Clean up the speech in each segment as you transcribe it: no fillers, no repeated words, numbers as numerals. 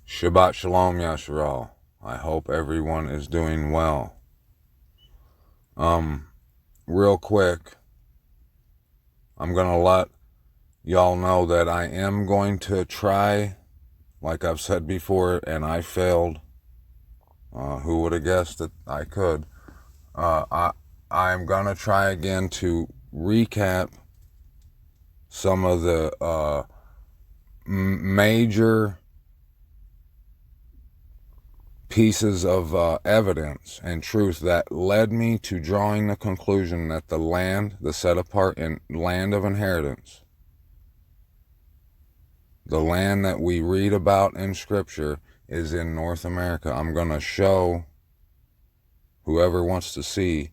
Shabbat Shalom, Yasheral. I hope everyone is doing well. Real quick, I'm going to let y'all know that I am going to try, like I've said before, and I failed. Who would have guessed that I could? I'm going to try again to recap some of the major pieces of evidence and truth that led me to drawing the conclusion that the land, the set apart and land of inheritance, the land that we read about in Scripture, is in North America. I'm going to show whoever wants to see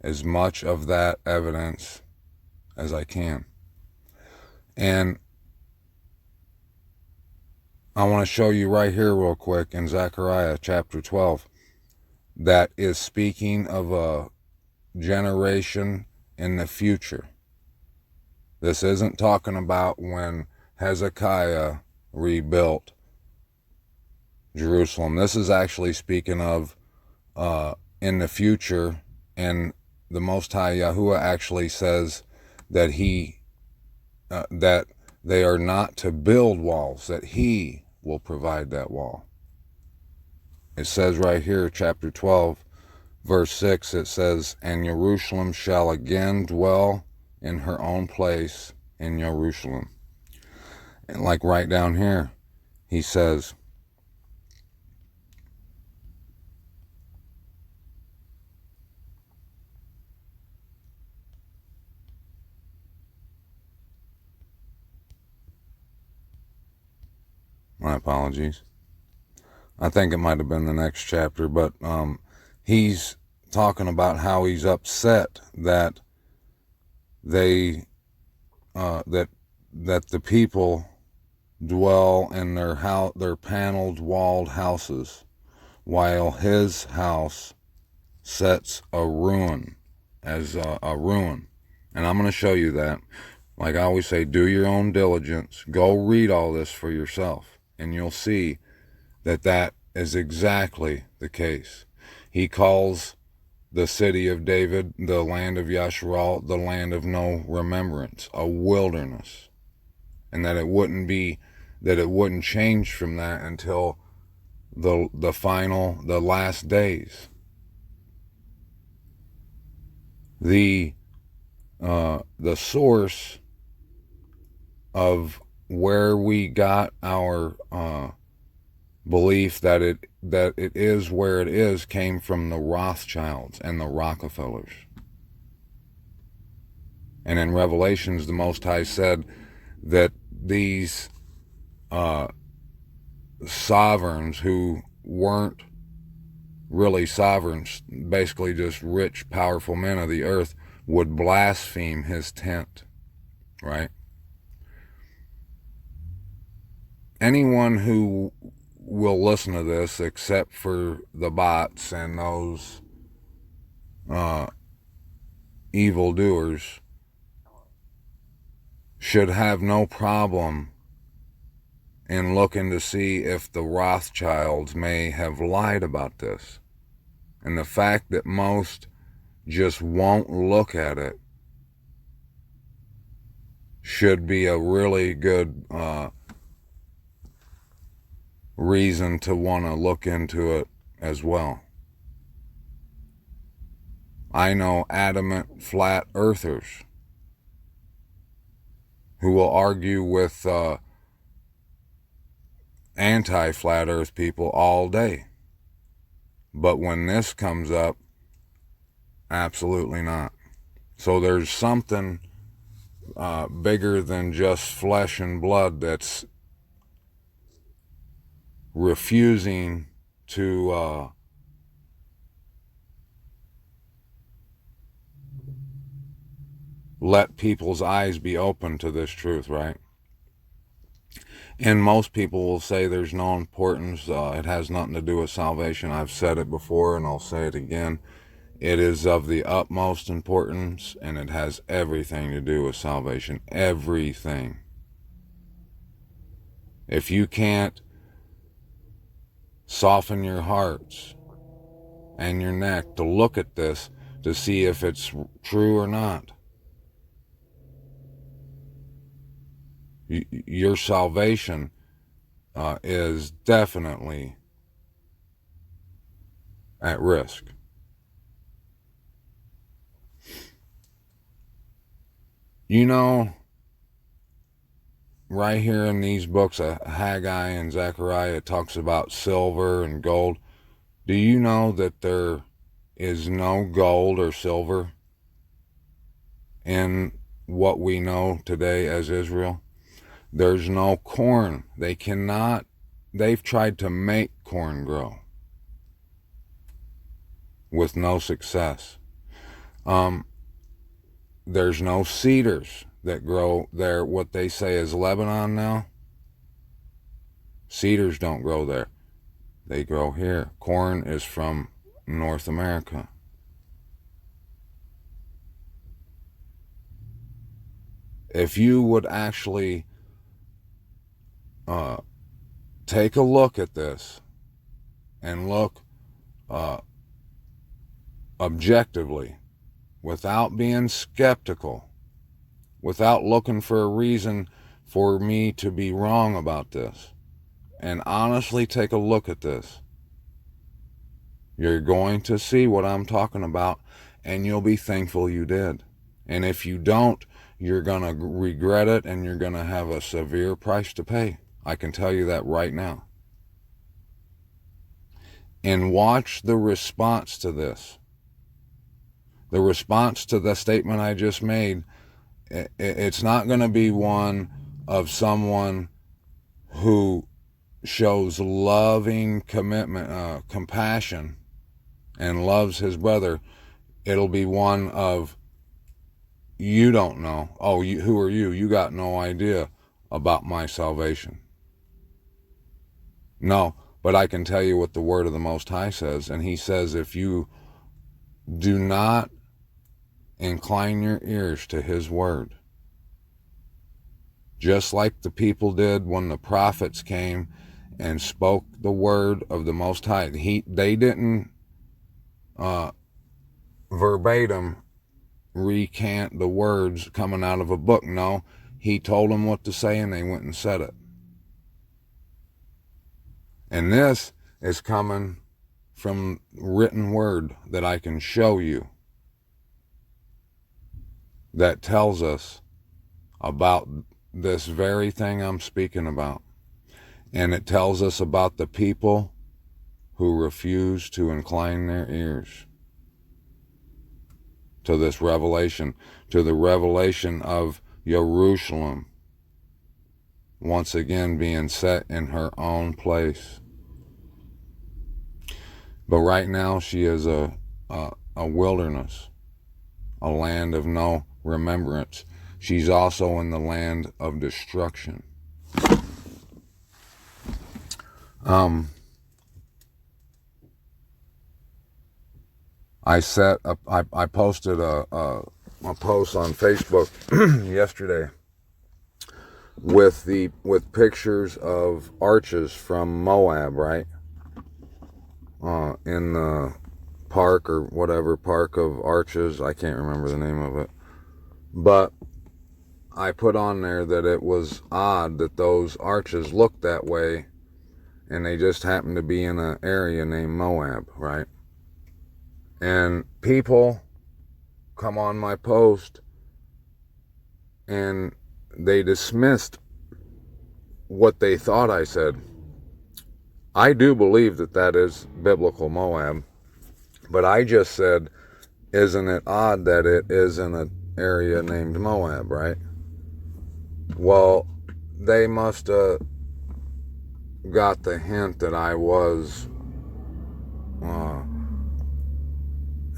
as much of that evidence as I can. And I want to show you right here real quick in Zechariah chapter 12 that is speaking of a generation in the future. This isn't talking about when Hezekiah rebuilt Jerusalem. This is actually speaking of in the future, and the Most High Yahuwah actually says that that they are not to build walls, that He will provide that wall. It says right here, chapter 12, verse 6, it says, "And Jerusalem shall again dwell in her own place in Jerusalem." And like right down here, he says, my apologies, I think it might have been the next chapter, but he's talking about how he's upset that they that the people dwell in their paneled walled houses, while his house sets a ruin as a ruin. And I'm going to show you that. Like I always say, do your own diligence. Go read all this for yourself, and you'll see that that is exactly the case. He calls the city of David, the land of Yasheral, the land of no remembrance, a wilderness. And that it wouldn't change from that until the last days. The source of where we got our belief that it is where it is came from the Rothschilds and the Rockefellers. And in Revelations, the Most High said that these sovereigns, who weren't really sovereigns, basically just rich, powerful men of the earth, would blaspheme his tent, right? Anyone who will listen to this, except for the bots and those evildoers, should have no problem in looking to see if the Rothschilds may have lied about this. And the fact that most just won't look at it should be a really good reason to want to look into it as well. I know adamant flat earthers who will argue with anti-flat earth people all day. But when this comes up, absolutely not. So there's something bigger than just flesh and blood that's refusing to let people's eyes be open to this truth, right? And most people will say there's no importance, it has nothing to do with salvation. I've said it before and I'll say it again. It is of the utmost importance, and it has everything to do with salvation. Everything. If you can't soften your hearts and your neck to look at this to see if it's true or not. Your salvation is definitely at risk. You know, right here in these books, Haggai and Zechariah, it talks about silver and gold. Do you know that there is no gold or silver in what we know today as Israel? There's no corn. They've tried to make corn grow with no success. There's no cedars that grow there. What they say is Lebanon now. Cedars don't grow there. They grow here. Corn is from North America. If you would actually take a look at this and look objectively, without being skeptical, without looking for a reason for me to be wrong about this, and honestly take a look at this, you're going to see what I'm talking about, and you'll be thankful you did. And if you don't, you're going to regret it, and you're going to have a severe price to pay. I can tell you that right now. And watch the response to this. The response to the statement I just made, it's not going to be one of someone who shows loving commitment, compassion, and loves his brother. It'll be one of, you don't know. Oh, who are you? You got no idea about my salvation. No, but I can tell you what the word of the Most High says. And he says, if you do not incline your ears to his word, just like the people did when the prophets came and spoke the word of the Most High. They didn't verbatim recant the words coming out of a book. No, he told them what to say and they went and said it. And this is coming from written word that I can show you that tells us about this very thing I'm speaking about. And it tells us about the people who refuse to incline their ears to this revelation, to the revelation of Jerusalem once again being set in her own place. But right now she is a wilderness, a land of no remembrance. She's also in the land of destruction. I posted a post on Facebook yesterday with pictures of arches from Moab, right? In the park or whatever, park of arches, I can't remember the name of it. But I put on there that it was odd that those arches looked that way and they just happened to be in an area named Moab, right? And people come on my post and they dismissed what they thought I said. I do believe that that is biblical Moab, but I just said, isn't it odd that it is in an area named Moab, right? Well, they must have got the hint that I was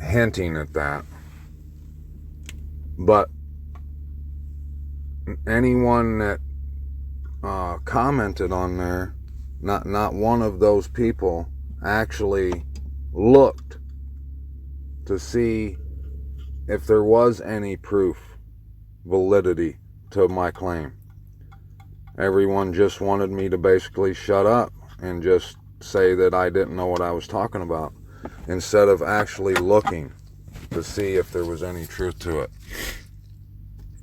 hinting at that. But anyone that commented on there, not one of those people actually looked to see if there was any proof, validity to my claim. Everyone just wanted me to basically shut up and just say that I didn't know what I was talking about, instead of actually looking to see if there was any truth to it.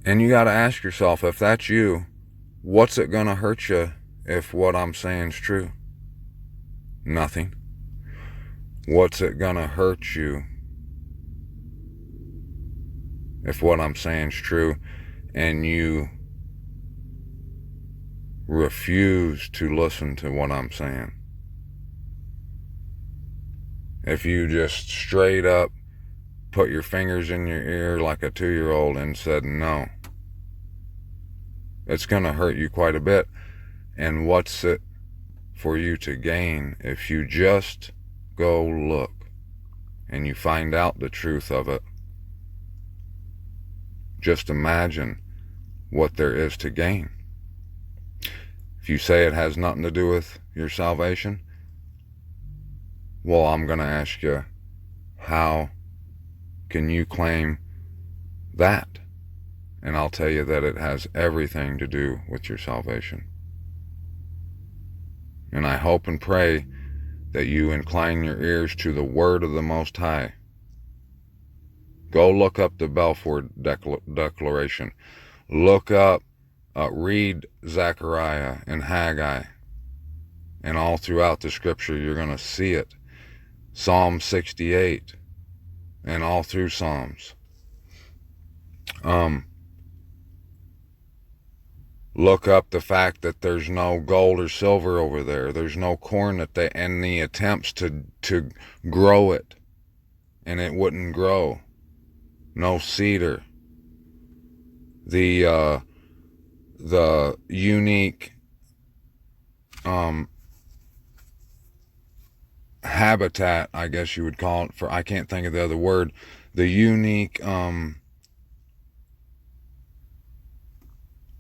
And you got to ask yourself, if that's you, what's it going to hurt you if what I'm saying is true? Nothing. What's it going to hurt you if what I'm saying is true and you refuse to listen to what I'm saying? If you just straight up put your fingers in your ear like a 2-year-old and said no, it's going to hurt you quite a bit. And what's it for you to gain if you just go look and you find out the truth of it? Just imagine what there is to gain. If you say it has nothing to do with your salvation, well, I'm going to ask you, how can you claim that? And I'll tell you that it has everything to do with your salvation. And I hope and pray that you incline your ears to the word of the Most High. Go look up the Balfour Declaration. Look up, read Zechariah and Haggai. And all throughout the scripture, you're going to see it. Psalm 68 and all through Psalms. Look up the fact that there's no gold or silver over there. There's no corn and the attempts to grow it, and it wouldn't grow. No cedar. The unique habitat, I guess you would call it, for, I can't think of the other word, the unique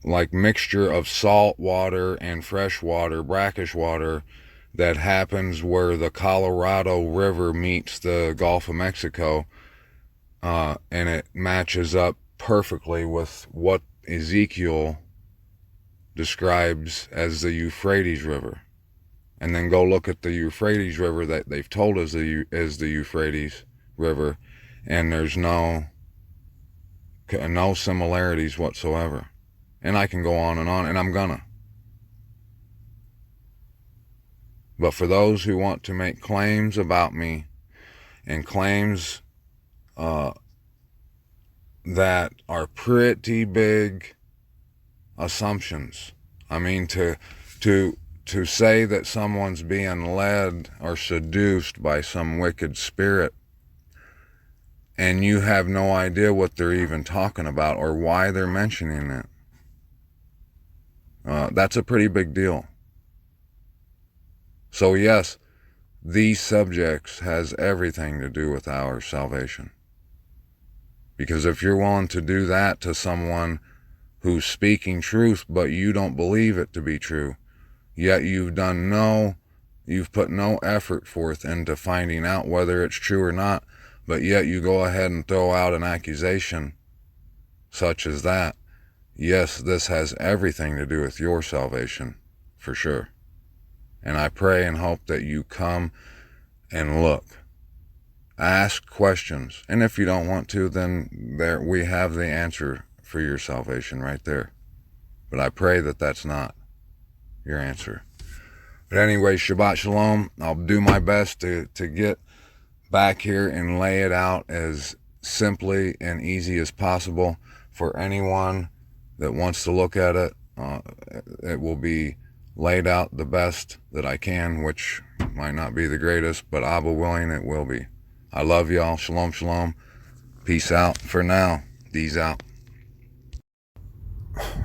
like mixture of salt water and fresh water, brackish water, that happens where the Colorado River meets the Gulf of Mexico, and it matches up perfectly with what Ezekiel describes as the Euphrates River. And then go look at the Euphrates River that they've told us is the Euphrates River, and there's no similarities whatsoever. And I can go on, and I'm gonna. But for those who want to make claims about me, and claims that are pretty big assumptions, I mean, to say that someone's being led or seduced by some wicked spirit, and you have no idea what they're even talking about or why they're mentioning it, that's a pretty big deal. So yes, these subjects has everything to do with our salvation. Because if you're willing to do that to someone who's speaking truth, but you don't believe it to be true, yet you've put no effort forth into finding out whether it's true or not, but yet you go ahead and throw out an accusation such as that, yes, this has everything to do with your salvation, for sure. And I pray and hope that you come and look. Ask questions. And if you don't want to, then there we have the answer for your salvation right there. But I pray that that's not your answer. But anyway, Shabbat Shalom. I'll do my best to get back here and lay it out as simply and easy as possible for anyone that wants to look at it. It will be laid out the best that I can, which might not be the greatest, but Abba willing, it will be. I love y'all. Shalom, shalom. Peace out for now. D's out.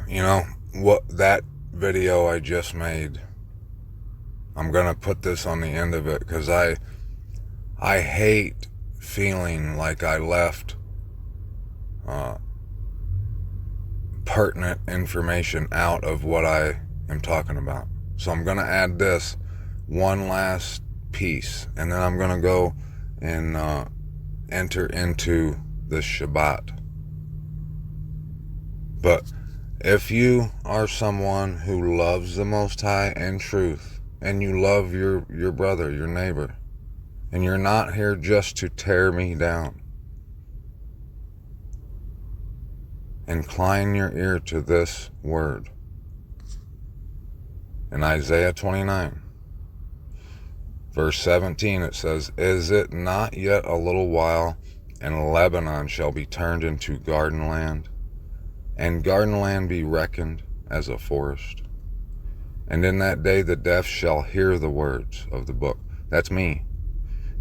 You know, what that video I just made, I'm going to put this on the end of it, because I hate feeling like I left pertinent information out of what I am talking about. So I'm going to add this one last piece, and then I'm going to go and enter into this Shabbat. But if you are someone who loves the Most High and truth, and you love your brother, your neighbor, and you're not here just to tear me down, incline your ear to this word. In Isaiah 29, verse 17, it says, "Is it not yet a little while, and Lebanon shall be turned into garden land, and garden land be reckoned as a forest? And in that day the deaf shall hear the words of the book." That's me.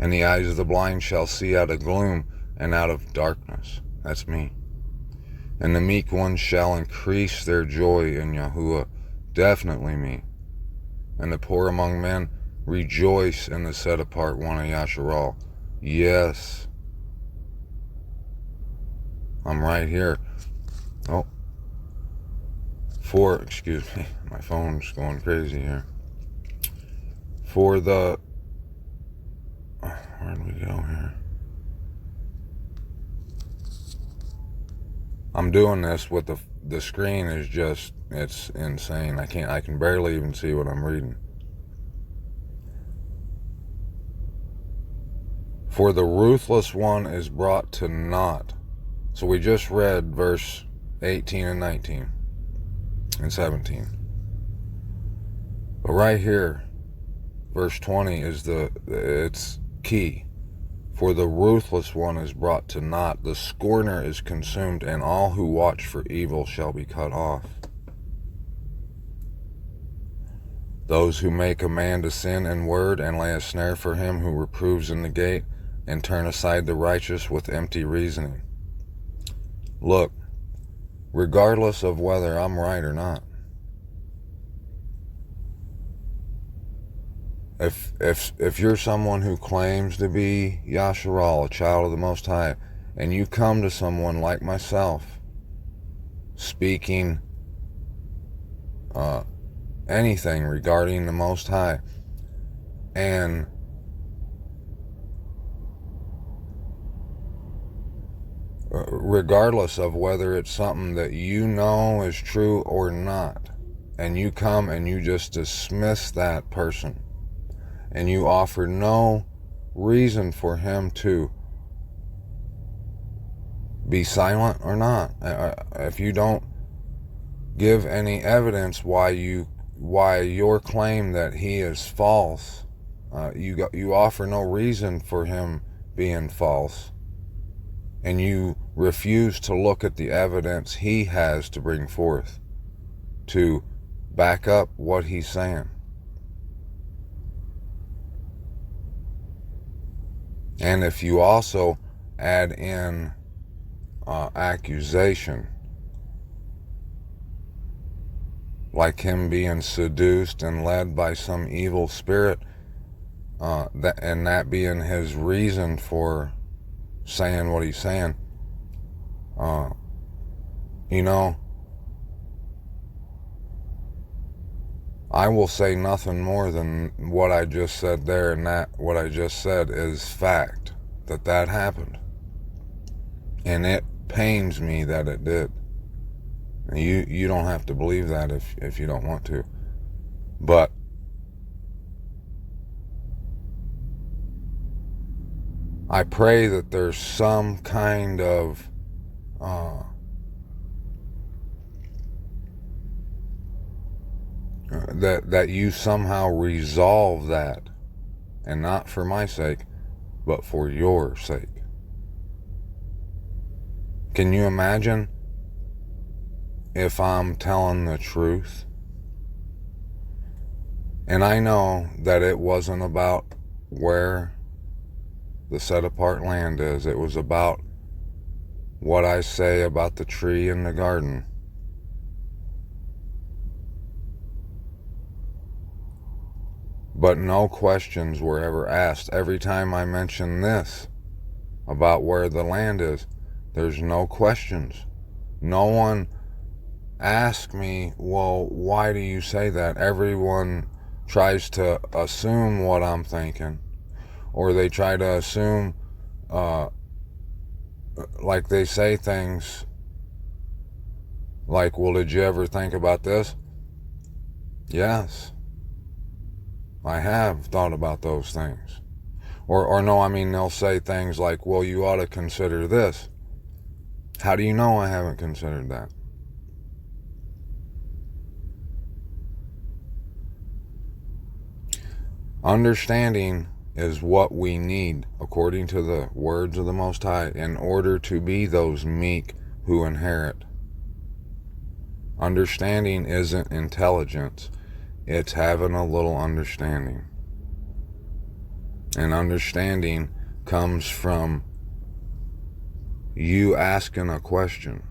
"And the eyes of the blind shall see out of gloom and out of darkness." That's me. "And the meek ones shall increase their joy in Yahuwah." Definitely me. "And the poor among men rejoice in the set apart one of Yasheral." Yes. I'm right here. Oh. Excuse me, my phone's going crazy here. Where'd we go here? I'm doing this with the screen is just, it's insane. I can barely even see what I'm reading. "For the ruthless one is brought to naught." So we just read verse 18 and 19 and 17. But right here, verse 20 it's key. "For the ruthless one is brought to naught, the scorner is consumed, and all who watch for evil shall be cut off. Those who make a man to sin in word, and lay a snare for him who reproves in the gate, and turn aside the righteous with empty reasoning." Look, regardless of whether I'm right or not, if you're someone who claims to be Yasheral, a child of the Most High, and you come to someone like myself speaking anything regarding the Most High, and regardless of whether it's something that you know is true or not, and you come and you just dismiss that person, and you offer no reason for him to be silent or not, if you don't give any evidence why your claim that he is false, you offer no reason for him being false, and you refuse to look at the evidence he has to bring forth to back up what he's saying. And if you also add in accusation, like him being seduced and led by some evil spirit, that being his reason for saying what he's saying, I will say nothing more than what I just said there, and that what I just said is fact, that happened. And it pains me that it did. You don't have to believe that if you don't want to. But I pray that there's some kind of that you somehow resolve that, and not for my sake, but for your sake. Can you imagine if I'm telling the truth? And I know that it wasn't about where the set apart land is. It was about what I say about the tree in the garden. But no questions were ever asked. Every time I mention this about where the land is, there's no questions. No one asked me, well, why do you say that? Everyone tries to assume what I'm thinking, or they try to assume, like they say things like, well, did you ever think about this? Yes. I have thought about those things. Or no, I mean, they'll say things like, well, you ought to consider this. How do you know I haven't considered that? Understanding is what we need, according to the words of the Most High, in order to be those meek who inherit. Understanding isn't intelligence. It's having a little understanding. And understanding comes from you asking a question.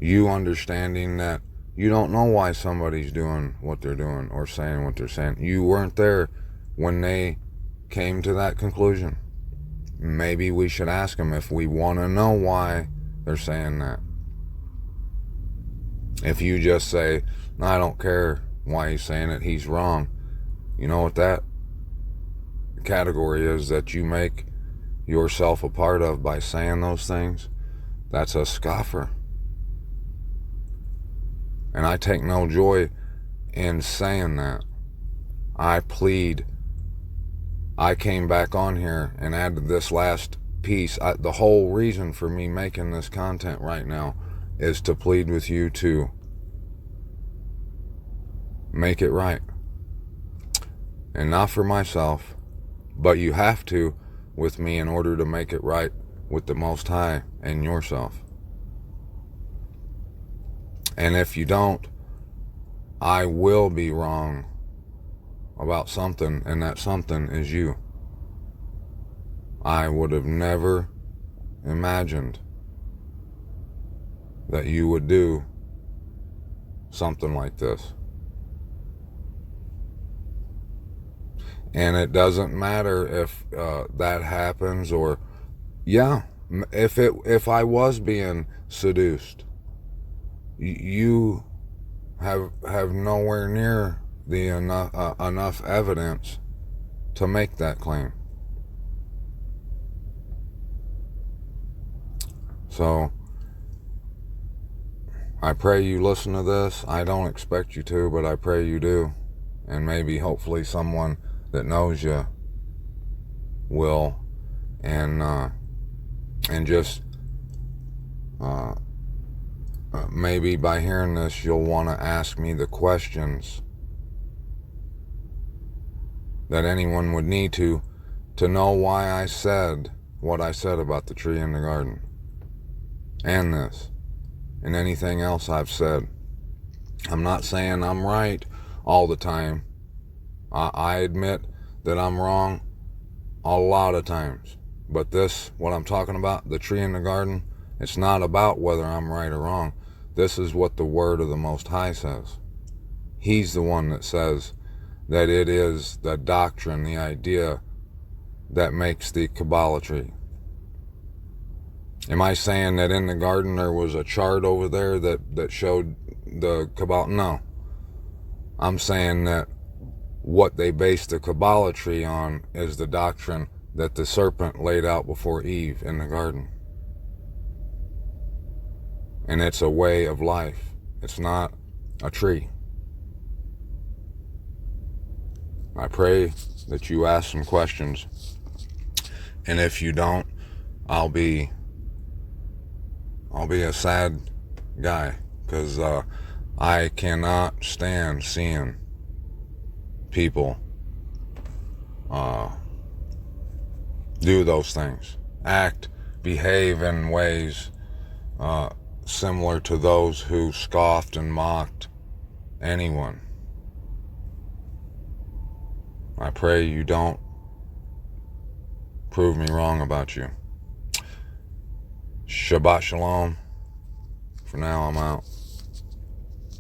You understanding that you don't know why somebody's doing what they're doing or saying what they're saying. You weren't there when they came to that conclusion. Maybe we should ask them if we want to know why they're saying that. If you just say, no, I don't care why he's saying it, he's wrong. You know what that category is that you make yourself a part of by saying those things? That's a scoffer. And I take no joy in saying that. I plead. I came back on here and added this last piece. The whole reason for me making this content right now is to plead with you to make it right. And not for myself, but you have to with me in order to make it right with the Most High and yourself. And if you don't, I will be wrong about something, and that something is you. I would have never imagined that you would do something like this. And it doesn't matter if that happens, or if I was being seduced, you have nowhere near the enough evidence to make that claim. So I pray you listen to this. I don't expect you to, but I pray you do. And maybe hopefully someone that knows you will, and just maybe by hearing this you'll want to ask me the questions that anyone would need to know why I said what I said about the tree in the garden, and this, and anything else I've said. I'm not saying I'm right all the time. I admit that I'm wrong a lot of times. But this, what I'm talking about, the tree in the garden, it's not about whether I'm right or wrong. This is what the word of the Most High says. He's the one that says that it is the doctrine, the idea, that makes the Kabbalatry. Am I saying that in the garden there was a chart over there that showed the Kabbalah? No. I'm saying that what they base the Kabbalatry on is the doctrine that the serpent laid out before Eve in the garden. And it's a way of life. It's not a tree. I pray that you ask some questions. And if you don't, I'll be a sad guy, because I cannot stand seeing people do those things, behave in ways similar to those who scoffed and mocked anyone. I pray you don't prove me wrong about you. Shabbat Shalom. For now, I'm out.